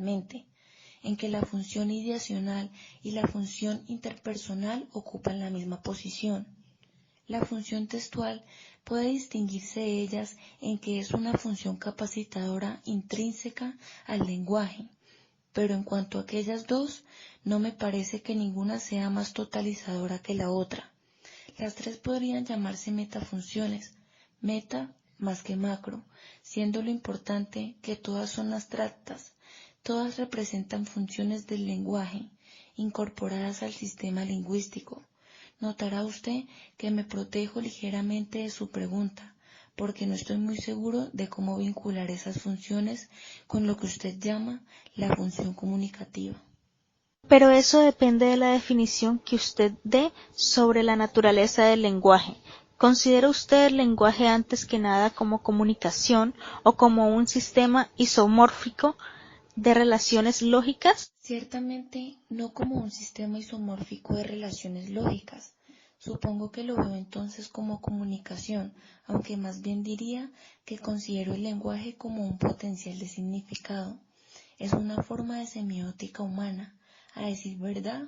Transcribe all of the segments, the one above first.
mente, en que la función ideacional y la función interpersonal ocupan la misma posición. La función textual puede distinguirse de ellas en que es una función capacitadora intrínseca al lenguaje, pero en cuanto a aquellas dos, no me parece que ninguna sea más totalizadora que la otra. Las tres podrían llamarse metafunciones, meta más que macro, siendo lo importante que todas son abstractas, todas representan funciones del lenguaje, incorporadas al sistema lingüístico. Notará usted que me protejo ligeramente de su pregunta, porque no estoy muy seguro de cómo vincular esas funciones con lo que usted llama la función comunicativa. Pero eso depende de la definición que usted dé sobre la naturaleza del lenguaje. ¿Considera usted el lenguaje antes que nada como comunicación o como un sistema isomórfico de relaciones lógicas? Ciertamente no como un sistema isomórfico de relaciones lógicas. Supongo que lo veo entonces como comunicación, aunque más bien diría que considero el lenguaje como un potencial de significado. Es una forma de semiótica humana, a decir verdad,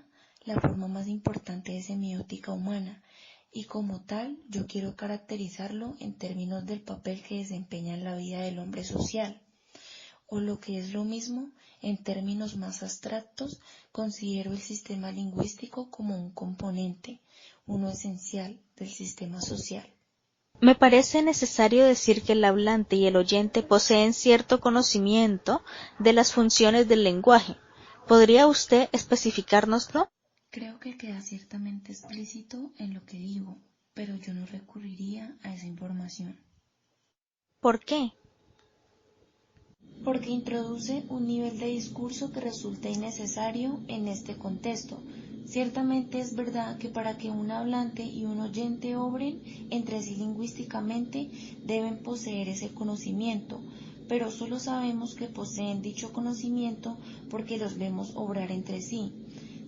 la forma más importante de semiótica humana, y como tal yo quiero caracterizarlo en términos del papel que desempeña en la vida del hombre social. O lo que es lo mismo, en términos más abstractos, considero el sistema lingüístico como un componente, uno esencial del sistema social. Me parece necesario decir que el hablante y el oyente poseen cierto conocimiento de las funciones del lenguaje. ¿Podría usted especificárnoslo? Creo que queda ciertamente explícito en lo que digo, pero yo no recurriría a esa información. ¿Por qué? Porque introduce un nivel de discurso que resulta innecesario en este contexto. Ciertamente es verdad que para que un hablante y un oyente obren entre sí lingüísticamente deben poseer ese conocimiento, pero solo sabemos que poseen dicho conocimiento porque los vemos obrar entre sí.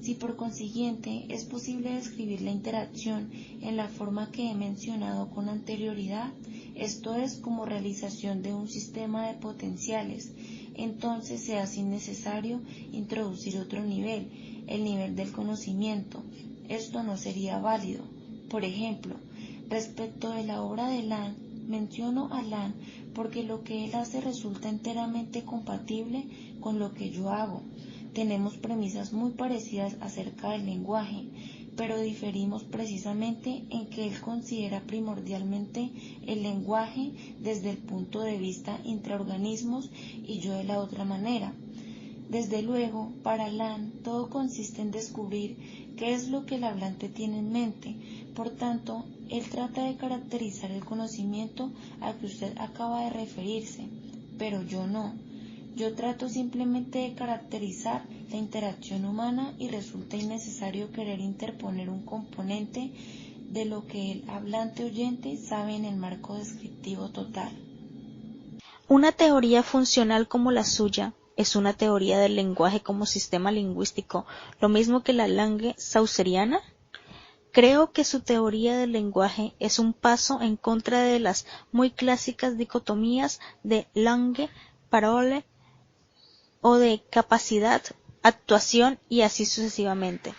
Si por consiguiente es posible describir la interacción en la forma que he mencionado con anterioridad, esto es como realización de un sistema de potenciales, entonces se hace innecesario introducir otro nivel, el nivel del conocimiento. Esto no sería válido. Por ejemplo, respecto de la obra de Land, menciono a Land porque lo que él hace resulta enteramente compatible con lo que yo hago. Tenemos premisas muy parecidas acerca del lenguaje, pero diferimos precisamente en que él considera primordialmente el lenguaje desde el punto de vista intraorganismos y yo de la otra manera. Desde luego, para Land todo consiste en descubrir qué es lo que el hablante tiene en mente. Por tanto, él trata de caracterizar el conocimiento al que usted acaba de referirse, pero yo no. Yo trato simplemente de caracterizar la interacción humana y resulta innecesario querer interponer un componente de lo que el hablante oyente sabe en el marco descriptivo total. Una teoría funcional como la suya es una teoría del lenguaje como sistema lingüístico, lo mismo que la Lange saussuriana. Creo que su teoría del lenguaje es un paso en contra de las muy clásicas dicotomías de Lange, parole o de capacidad, actuación y así sucesivamente.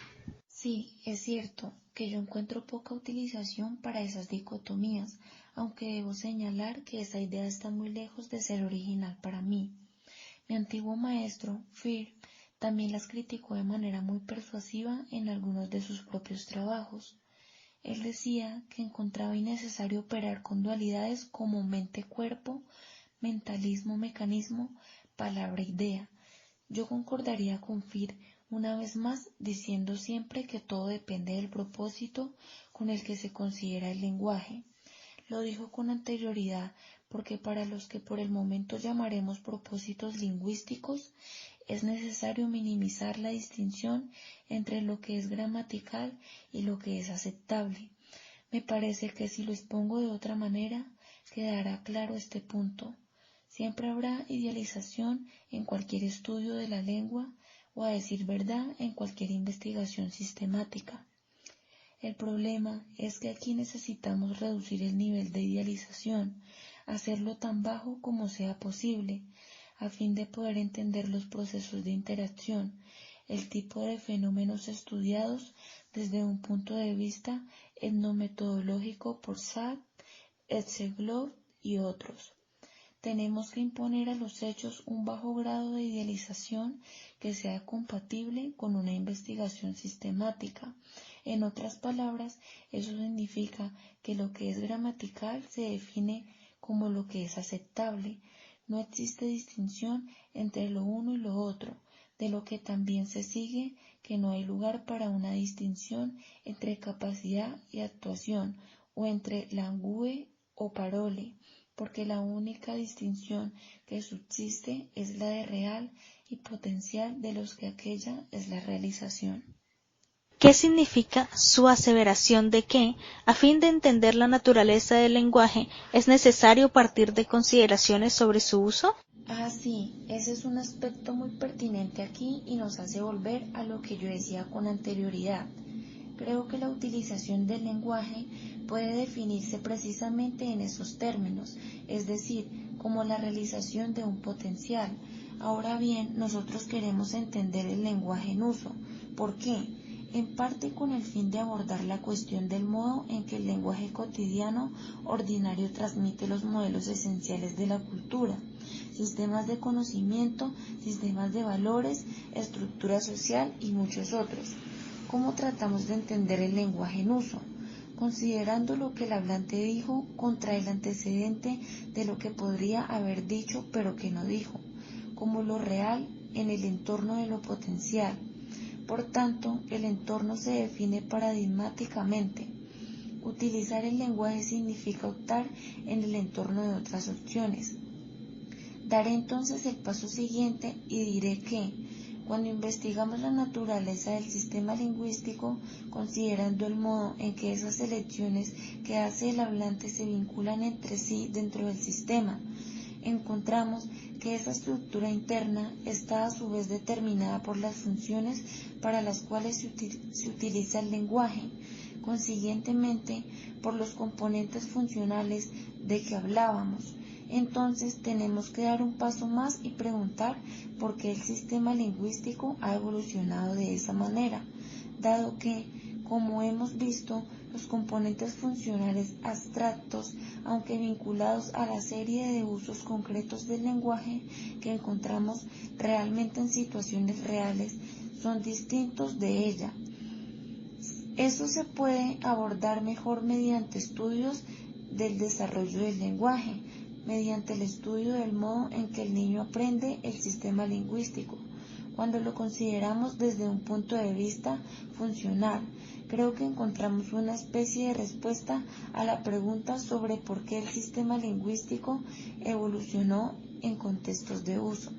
Sí, es cierto que yo encuentro poca utilización para esas dicotomías, aunque debo señalar que esa idea está muy lejos de ser original para mí. Mi antiguo maestro, Freire, también las criticó de manera muy persuasiva en algunos de sus propios trabajos. Él decía que encontraba innecesario operar con dualidades como mente-cuerpo, mentalismo-mecanismo, palabra-idea. Yo concordaría con Freire una vez más diciendo siempre que todo depende del propósito con el que se considera el lenguaje. Lo dijo con anterioridad porque para los que por el momento llamaremos propósitos lingüísticos, es necesario minimizar la distinción entre lo que es gramatical y lo que es aceptable. Me parece que si lo expongo de otra manera, quedará claro este punto. Siempre habrá idealización en cualquier estudio de la lengua o, a decir verdad, en cualquier investigación sistemática. El problema es que aquí necesitamos reducir el nivel de idealización, hacerlo tan bajo como sea posible. a fin de poder entender los procesos de interacción, el tipo de fenómenos estudiados desde un punto de vista etnometodológico por Sack, Etzeglov y otros. Tenemos que imponer a los hechos un bajo grado de idealización que sea compatible con una investigación sistemática. En otras palabras, eso significa que lo que es gramatical se define como lo que es aceptable. No existe distinción entre lo uno y lo otro, de lo que también se sigue que no hay lugar para una distinción entre capacidad y actuación, o entre langue o parole, porque la única distinción que subsiste es la de real y potencial de los que aquella es la realización. ¿Qué significa su aseveración de que, a fin de entender la naturaleza del lenguaje, es necesario partir de consideraciones sobre su uso? Sí, ese es un aspecto muy pertinente aquí y nos hace volver a lo que yo decía con anterioridad. Creo que la utilización del lenguaje puede definirse precisamente en esos términos, es decir, como la realización de un potencial. Ahora bien, nosotros queremos entender el lenguaje en uso. ¿Por qué? En parte con el fin de abordar la cuestión del modo en que el lenguaje cotidiano ordinario transmite los modelos esenciales de la cultura, sistemas de conocimiento, sistemas de valores, estructura social y muchos otros. ¿Cómo tratamos de entender el lenguaje en uso? Considerando lo que el hablante dijo contra el antecedente de lo que podría haber dicho pero que no dijo, como lo real en el entorno de lo potencial. Por tanto, el entorno se define paradigmáticamente. Utilizar el lenguaje significa optar en el entorno de otras opciones. Daré entonces el paso siguiente y diré que, cuando investigamos la naturaleza del sistema lingüístico, considerando el modo en que esas elecciones que hace el hablante se vinculan entre sí dentro del sistema, encontramos que esa estructura interna está a su vez determinada por las funciones para las cuales se utiliza el lenguaje, consiguientemente por los componentes funcionales de que hablábamos. Entonces tenemos que dar un paso más y preguntar por qué el sistema lingüístico ha evolucionado de esa manera, dado que, como hemos visto, los componentes funcionales abstractos, aunque vinculados a la serie de usos concretos del lenguaje que encontramos realmente en situaciones reales, son distintos de ella. Eso se puede abordar mejor mediante estudios del desarrollo del lenguaje, mediante el estudio del modo en que el niño aprende el sistema lingüístico. Cuando lo consideramos desde un punto de vista funcional, creo que encontramos una especie de respuesta a la pregunta sobre por qué el sistema lingüístico evolucionó en contextos de uso.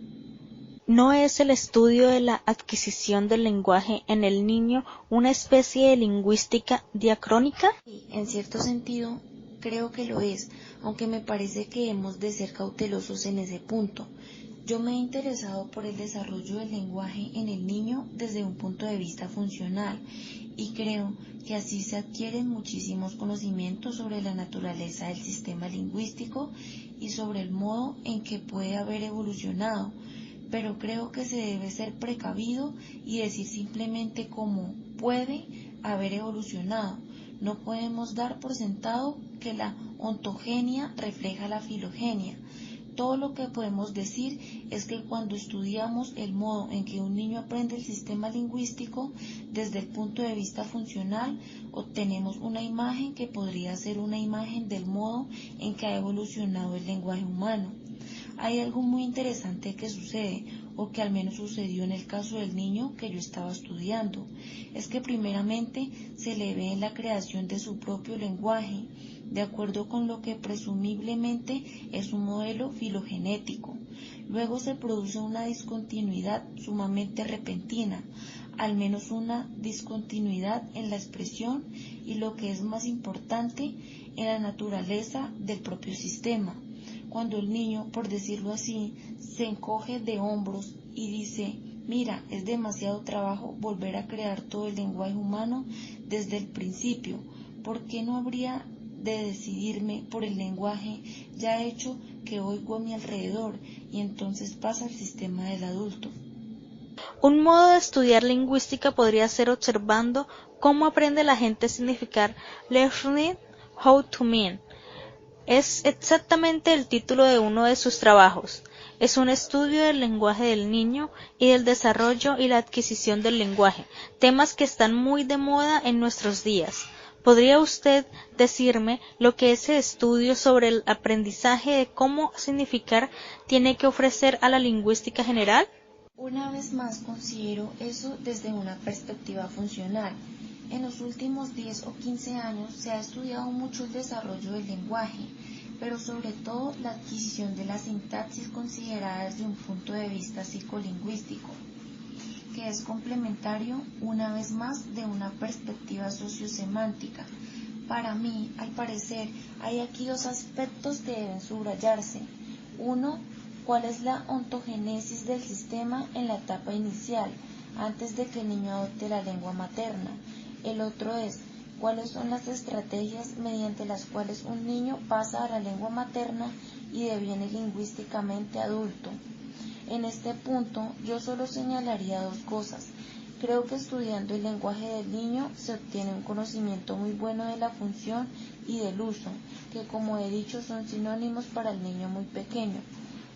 ¿No es el estudio de la adquisición del lenguaje en el niño una especie de lingüística diacrónica? Sí, en cierto sentido, creo que lo es, aunque me parece que hemos de ser cautelosos en ese punto. Yo me he interesado por el desarrollo del lenguaje en el niño desde un punto de vista funcional y creo que así se adquieren muchísimos conocimientos sobre la naturaleza del sistema lingüístico y sobre el modo en que puede haber evolucionado, pero creo que se debe ser precavido y decir simplemente cómo puede haber evolucionado. No podemos dar por sentado que la ontogenia refleja la filogenia. Todo lo que podemos decir es que cuando estudiamos el modo en que un niño aprende el sistema lingüístico desde el punto de vista funcional, obtenemos una imagen que podría ser una imagen del modo en que ha evolucionado el lenguaje humano. Hay algo muy interesante que sucede, o que al menos sucedió en el caso del niño que yo estaba estudiando, es que primeramente se le ve en la creación de su propio lenguaje, de acuerdo con lo que presumiblemente es un modelo filogenético. Luego se produce una discontinuidad sumamente repentina, al menos una discontinuidad en la expresión y lo que es más importante, en la naturaleza del propio sistema. Cuando el niño, por decirlo así, se encoge de hombros y dice, mira, es demasiado trabajo volver a crear todo el lenguaje humano desde el principio, ¿por qué no habría de decidirme por el lenguaje ya hecho que oigo a mi alrededor y entonces pasa al sistema del adulto. Un modo de estudiar lingüística podría ser observando cómo aprende la gente a significar learning how to mean. Es exactamente el título de uno de sus trabajos. Es un estudio del lenguaje del niño y del desarrollo y la adquisición del lenguaje, temas que están muy de moda en nuestros días. ¿Podría usted decirme lo que ese estudio sobre el aprendizaje de cómo significar tiene que ofrecer a la lingüística general? Una vez más considero eso desde una perspectiva funcional. En los últimos 10 o 15 años se ha estudiado mucho el desarrollo del lenguaje, pero sobre todo la adquisición de la sintaxis considerada desde un punto de vista psicolingüístico, que es complementario, una vez más, de una perspectiva sociosemántica. Para mí, al parecer, hay aquí dos aspectos que deben subrayarse. Uno, ¿cuál es la ontogénesis del sistema en la etapa inicial, antes de que el niño adopte la lengua materna? El otro es, ¿cuáles son las estrategias mediante las cuales un niño pasa a la lengua materna y deviene lingüísticamente adulto? En este punto, yo solo señalaría dos cosas. Creo que estudiando el lenguaje del niño se obtiene un conocimiento muy bueno de la función y del uso, que como he dicho son sinónimos para el niño muy pequeño.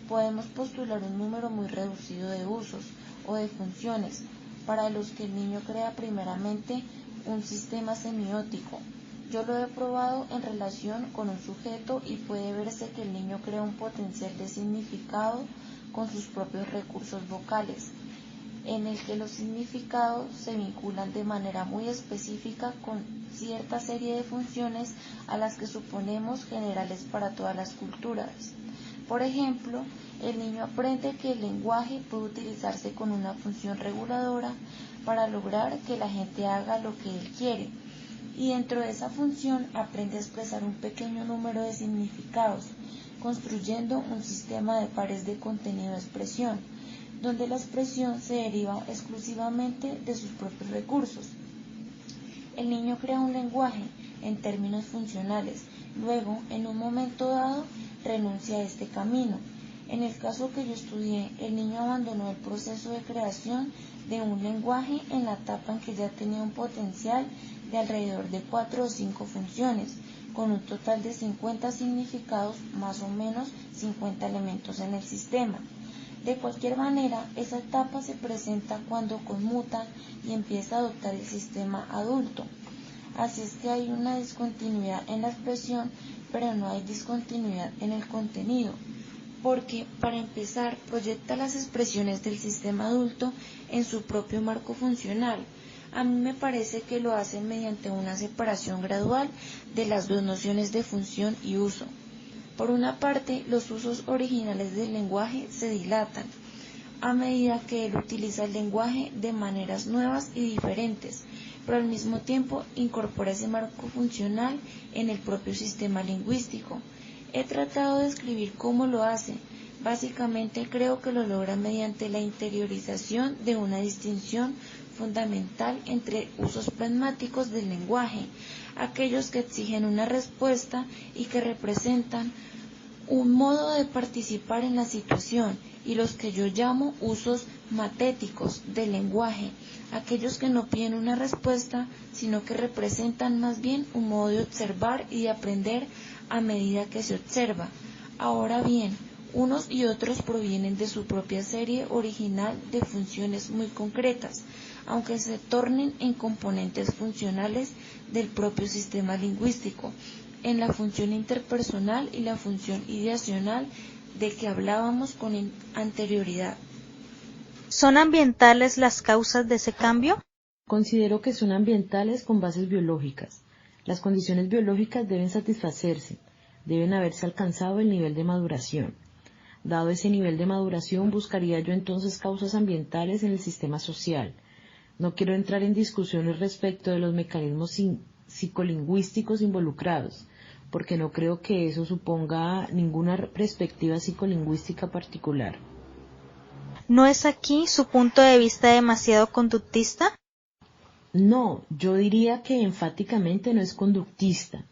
Podemos postular un número muy reducido de usos o de funciones, para los que el niño crea primeramente un sistema semiótico. Yo lo he probado en relación con un sujeto y puede verse que el niño crea un potencial de significado con sus propios recursos vocales, en el que los significados se vinculan de manera muy específica con cierta serie de funciones a las que suponemos generales para todas las culturas. Por ejemplo, el niño aprende que el lenguaje puede utilizarse con una función reguladora para lograr que la gente haga lo que él quiere, y dentro de esa función aprende a expresar un pequeño número de significados, construyendo un sistema de pares de contenido-expresión, donde la expresión se deriva exclusivamente de sus propios recursos. El niño crea un lenguaje en términos funcionales, luego, en un momento dado, renuncia a este camino. En el caso que yo estudié, el niño abandonó el proceso de creación de un lenguaje en la etapa en que ya tenía un potencial de alrededor de 4 o 5 funciones, con un total de 50 significados, más o menos 50 elementos en el sistema. De cualquier manera, esa etapa se presenta cuando conmuta y empieza a adoptar el sistema adulto. Así es que hay una discontinuidad en la expresión, pero no hay discontinuidad en el contenido, porque, para empezar, proyecta las expresiones del sistema adulto en su propio marco funcional. A mí me parece que lo hace mediante una separación gradual de las dos nociones de función y uso. Por una parte, los usos originales del lenguaje se dilatan a medida que él utiliza el lenguaje de maneras nuevas y diferentes, pero al mismo tiempo incorpora ese marco funcional en el propio sistema lingüístico. He tratado de escribir cómo lo hace. Básicamente creo que lo logra mediante la interiorización de una distinción fundamental entre usos pragmáticos del lenguaje, aquellos que exigen una respuesta y que representan un modo de participar en la situación, y los que yo llamo usos matéticos del lenguaje, aquellos que no piden una respuesta, sino que representan más bien un modo de observar y de aprender a medida que se observa. Ahora bien, unos y otros provienen de su propia serie original de funciones muy concretas, aunque se tornen en componentes funcionales del propio sistema lingüístico, en la función interpersonal y la función ideacional de que hablábamos con anterioridad. ¿Son ambientales las causas de ese cambio? Considero que son ambientales con bases biológicas. Las condiciones biológicas deben satisfacerse, deben haberse alcanzado el nivel de maduración. Dado ese nivel de maduración, buscaría yo entonces causas ambientales en el sistema social. No quiero entrar en discusiones respecto de los mecanismos psicolingüísticos involucrados, porque no creo que eso suponga ninguna perspectiva psicolingüística particular. ¿No es aquí su punto de vista demasiado conductista? No, yo diría que enfáticamente no es conductista.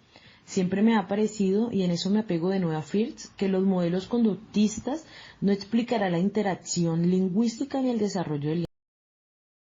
Siempre me ha parecido, y en eso me apego de nuevo a Firth, que los modelos conductistas no explicarán la interacción lingüística ni el desarrollo del